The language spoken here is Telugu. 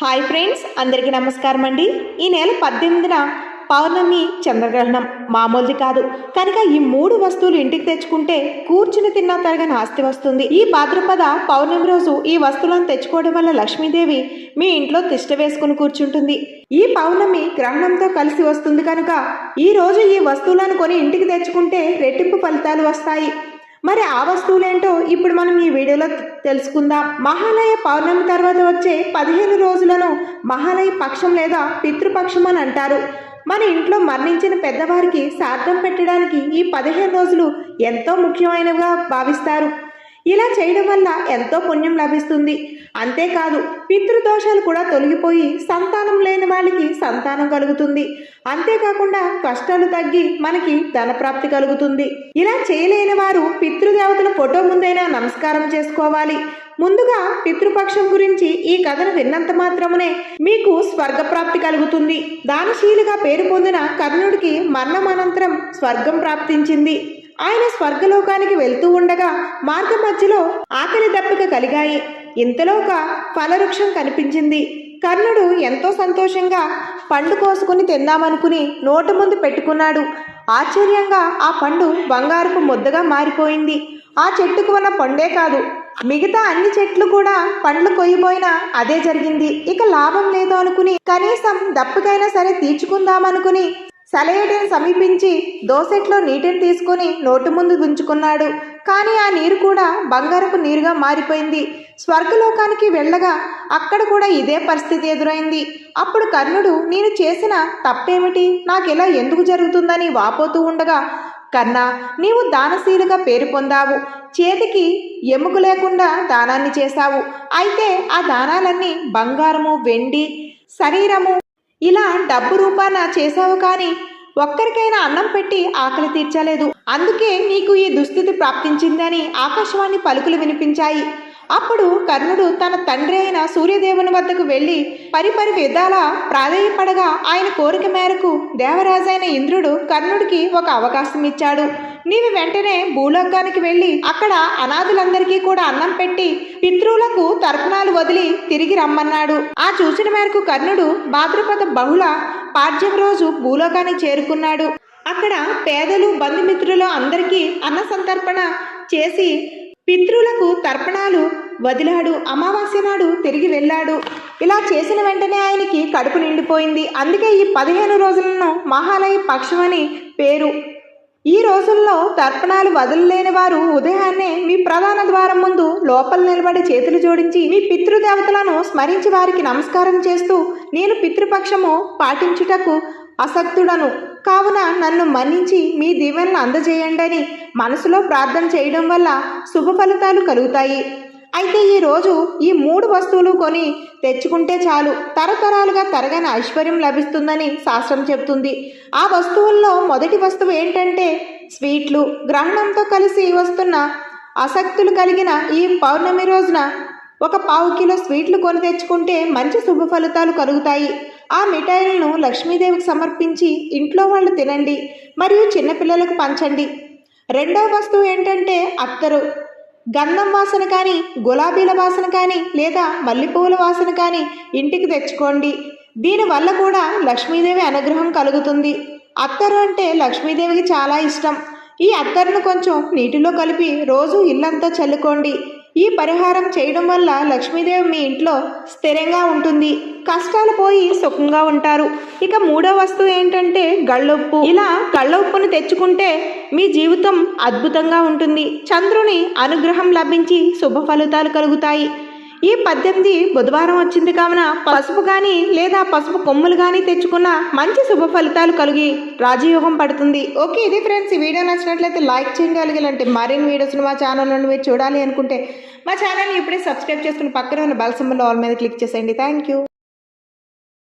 హాయ్ ఫ్రెండ్స్, అందరికీ నమస్కారం అండి. ఈ నెల 18న పౌర్ణమి చంద్రగ్రహణం మామూలుది కాదు. కనుక ఈ 3 వస్తువులు ఇంటికి తెచ్చుకుంటే కూర్చుని తిన్నా తరగని ఆస్తి వస్తుంది. ఈ భాద్రపద పౌర్ణమి రోజు ఈ వస్తువులను తెచ్చుకోవడం వల్ల లక్ష్మీదేవి మీ ఇంట్లో తిష్ట వేసుకుని కూర్చుంటుంది. ఈ పౌర్ణమి గ్రహణంతో కలిసి వస్తుంది కనుక ఈ రోజు ఈ వస్తువులను కొని ఇంటికి తెచ్చుకుంటే రెట్టింపు ఫలితాలు వస్తాయి. మరి ఆ వస్తువులేంటో ఇప్పుడు మనం ఈ వీడియోలో తెలుసుకుందాం. మహాలయ పౌర్ణమి తర్వాత వచ్చే 15 రోజులను మహాలయ పక్షం లేదా పితృపక్షం అని అంటారు. మన ఇంట్లో మరణించిన పెద్దవారికి శ్రాద్ధం పెట్టడానికి ఈ 15 రోజులు ఎంతో ముఖ్యమైనవిగా భావిస్తారు. ఇలా చేయడం వల్ల ఎంతో పుణ్యం లభిస్తుంది. అంతేకాదు, పితృదోషాలు కూడా తొలగిపోయి సంతానం లేని వాళ్ళకి సంతానం కలుగుతుంది. అంతేకాకుండా కష్టాలు తగ్గి మనకి ధనప్రాప్తి కలుగుతుంది. ఇలా చేయలేని వారు పితృదేవతల ఫోటో ముందైనా నమస్కారం చేసుకోవాలి. ముందుగా పితృపక్షం గురించి ఈ కథను విన్నంత మాత్రమునే మీకు స్వర్గప్రాప్తి కలుగుతుంది. దానశీలిగా పేరు పొందిన కర్ణుడికి మరణం అనంతరం స్వర్గం ప్రాప్తించింది. ఆయన స్వర్గలోకానికి వెళ్తూ ఉండగా మార్గ మధ్యలో ఆకలి దప్పిక కలిగాయి. ఇంతలో ఒక ఫలవృక్షం కనిపించింది. కర్ణుడు ఎంతో సంతోషంగా పండు కోసుకుని తిందామనుకుని నోటి ముందు పెట్టుకున్నాడు. ఆశ్చర్యంగా ఆ పండు బంగారపు ముద్దగా మారిపోయింది. ఆ చెట్టుకు ఉన్న పండే కాదు, మిగతా అన్ని చెట్లు కూడా పండ్లు కొయ్యబోయినా అదే జరిగింది. ఇక లాభం లేదు అనుకుని కనీసం దప్పికైనా సరే తీర్చుకుందామనుకుని సెలయేటిని సమీపించి దోసెట్లో నీటిని తీసుకుని నోటి ముందు ఉంచుకున్నాడు. కానీ ఆ నీరు కూడా బంగారపు నీరుగా మారిపోయింది. స్వర్గలోకానికి వెళ్ళగా అక్కడ కూడా ఇదే పరిస్థితి ఎదురైంది. అప్పుడు కర్ణుడు, నేను చేసిన తప్పేమిటి, నాకు ఇలా ఎందుకు జరుగుతుందని వాపోతూ ఉండగా, కర్ణ, నీవు దానశీలుగా పేరు పొందావు, చేతికి ఎముక లేకుండా దానాన్ని చేశావు. అయితే ఆ దానాలన్నీ బంగారము, వెండి, శరీరము ఇలా డబ్బు రూపాన చేశావు. కానీ ఒక్కరికైనా అన్నం పెట్టి ఆకలి తీర్చలేదు. అందుకే నీకు ఈ దుస్థితి ప్రాప్తించిందని ఆకాశవాణి పలుకులు వినిపించాయి. అప్పుడు కర్ణుడు తన తండ్రి అయిన సూర్యదేవుని వద్దకు వెళ్ళి పరిపరి విధాల ప్రాధేయపడగా ఆయన కోరిక మేరకు దేవరాజైన ఇంద్రుడు కర్ణుడికి ఒక అవకాశం ఇచ్చాడు. నీవు వెంటనే భూలోకానికి వెళ్ళి అక్కడ అనాథులందరికీ కూడా అన్నం పెట్టి పితృలకు తర్పణాలు వదిలి తిరిగి రమ్మన్నాడు. ఆ సూచన మేరకు కర్ణుడు భాద్రపద బహుళ పాడ్యం రోజు భూలోకానికి చేరుకున్నాడు. అక్కడ పేదలు, బంధుమిత్రులు అందరికీ అన్న సంతర్పణ చేసి పితృలకు తర్పణాలు వదిలాడు. అమావాస్య నాడు తిరిగి వెళ్ళాడు. ఇలా చేసిన వెంటనే ఆయనకి కడుపు నిండిపోయింది. అందుకే ఈ 15 రోజులను మహాలయ పక్షం అని పేరు. ఈ రోజుల్లో తర్పణాలు వదలలేని వారు ఉదయాన్నే మీ ప్రధాన ద్వారం ముందు లోపల నిలబడి చేతులు జోడించి మీ పితృదేవతలను స్మరించి వారికి నమస్కారం చేస్తూ, నేను పితృపక్షము పాటించుటకు అసక్తుడను కావున నన్ను మన్నించి మీ దీవెనలు అందజేయండి అని మనసులో ప్రార్థన చేయడం వల్ల శుభ ఫలితాలు కలుగుతాయి. అయితే ఈ రోజు ఈ 3 వస్తువులు కొని తెచ్చుకుంటే చాలు, తరతరాలుగా తరగని ఐశ్వర్యం లభిస్తుందని శాస్త్రం చెబుతుంది. ఆ వస్తువుల్లో మొదటి వస్తువు ఏంటంటే స్వీట్లు. గ్రహణంతో కలిసి వస్తున్న ఆసక్తులు కలిగిన ఈ పౌర్ణమి రోజున ఒక 1/4 కిలో స్వీట్లు కొని తెచ్చుకుంటే మంచి శుభ ఫలితాలు కలుగుతాయి. ఆ మిఠాయిలను లక్ష్మీదేవికి సమర్పించి ఇంట్లో వాళ్ళు తినండి, మరియు చిన్నపిల్లలకు పంచండి. రెండవ వస్తువు ఏంటంటే అత్తరు. గంధం వాసన కానీ, గులాబీల వాసన కానీ, లేదా మల్లెపూల వాసన కానీ ఇంటికి తెచ్చుకోండి. దీనివల్ల కూడా లక్ష్మీదేవి అనుగ్రహం కలుగుతుంది. అత్తరు అంటే లక్ష్మీదేవికి చాలా ఇష్టం. ఈ అత్తరును కొంచెం నీటిలో కలిపి రోజు ఇల్లంతా చల్లుకోండి. ఈ పరిహారం చేయడం వల్ల లక్ష్మీదేవి మీ ఇంట్లో స్థిరంగా ఉంటుంది, కష్టాలు పోయి సుఖంగా ఉంటారు. ఇక 3వ వస్తువు ఏంటంటే గళ్ళుప్పు. ఇలా గళ్ళుప్పుని తెచ్చుకుంటే మీ జీవితం అద్భుతంగా ఉంటుంది. చంద్రుని అనుగ్రహం లభించి శుభ ఫలితాలు కలుగుతాయి. ఈ 18 బుధవారం వచ్చింది కావున పసుపు కానీ లేదా పసుపు కొమ్ములు కానీ తెచ్చుకున్న మంచి శుభ ఫలితాలు కలిగి రాజయోగం పడుతుంది. ఓకే, ఇది ఫ్రెండ్స్. ఈ వీడియో నచ్చినట్లయితే లైక్ చేయండి. అలాగే మరిన్ని వీడియోస్ని మా ఛానల్ నుండి మీరు చూడాలి అనుకుంటే మా ఛానల్ని ఇప్పుడే సబ్స్క్రైబ్ చేసుకుని పక్కనే ఉన్న బెల్ సింబల్ ఆల్ మీద క్లిక్ చేసేయండి. Thank you.